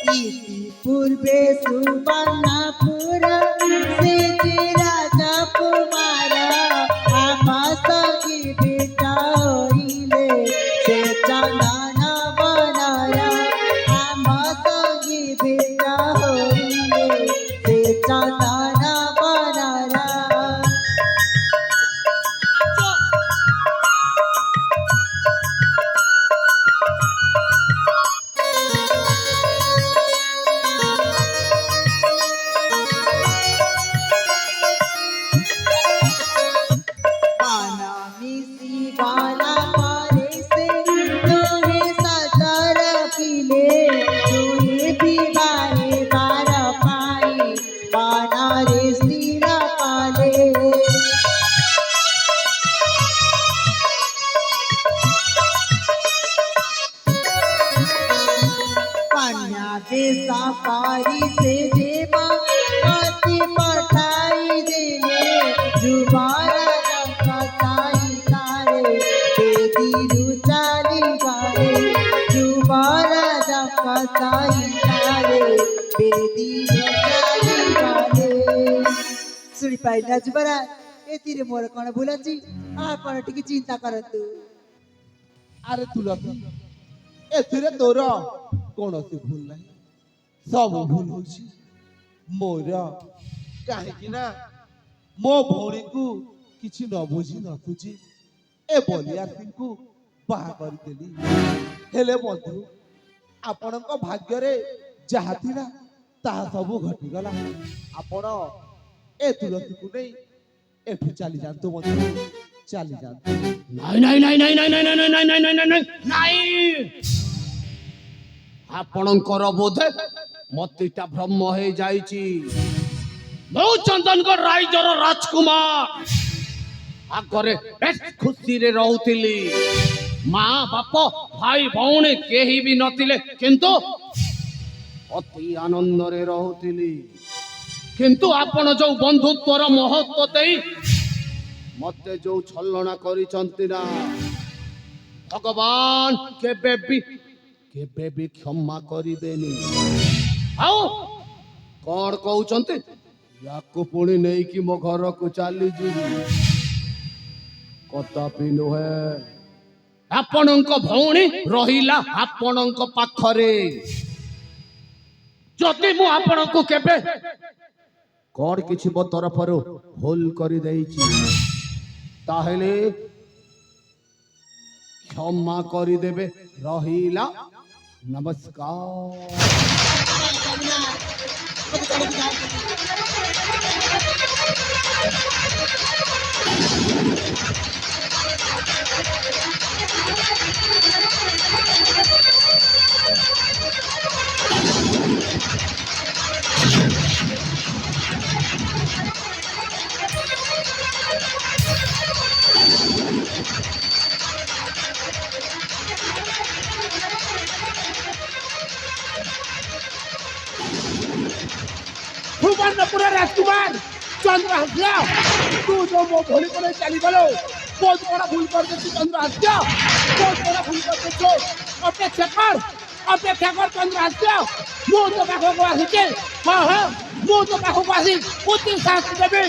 इति पूर्वे सुवर्णपुर से राजा कुमार आपसकी बेटा होइले से चंदन बनाया आपसकी बेटा होइले से चंदन बनाया। वाला मारे से तुम्हें सतर किले तुम्हें भी बारे बार पाए बाना रे सिरा पाले। कन्या के सफारी से देवा पति पठाई देने जुबारा कसाई तारे बेदी रुचाली गारे जुबारा कसाई तारे बेदी रुचाली गारे। सुनी पाइला जुबारा एतिरे मोर कौन भूलची आपण टिके चिंता करतु। अरे तुलसी एथिरे तोर कौनसी भूल नहीं सब भूल होची मोर काहेकि ना मो भौणी को किछि न बुझी न तुझी ए बलिया सिंह को बाहा कर देली हेले बंधु आपणक भाग्य रे जहा थिला ताहा सब घटी गला। आपण ए तुलसी को नहीं एठू चली जानतो बंधु चली जानतो। नहीं नहीं नहीं नहीं नहीं नहीं नहीं नहीं नहीं नहीं नहीं आपणकर बोधे मतिटा भ्रम हो जाइछि। मो चंदनगढ़ राइजर राजकुमार आगरे बेस खुशी रे रहउतिली माँ बाप भाई भौणी केही भी नथिले किंतु अति आनंद रे रहउतिली। किंतु आपण जो बंधुत्वर महत्व देई मते जो छलना करिसंती ना भगवान केबे भी क्षमा करिबेनी। आओ कौन कहउचंती याको पुणी नहीं कि मो घर को चली जीवी कदापि नुहे। आपणक भौणी रहिला आपणक पाखरे जदि मु आपणक केबे कौन किछि मो तरफरु भूल करि देइछि ताहेले क्षमा करि देबे रहिला नमस्कार। सुवर्णपुर राजकुमार चंद्रहास्य तू जो मो भोली को चली गलो बहुत बड़ा भूल कर देती चंद्रहास्य बहुत बड़ा भूल कर देछो। अपेक्षा कर चंद्रहास्य मो तो पाखो को आसीचे। हां हां मो तो पाखो को आसी उचित शास्ति देबे।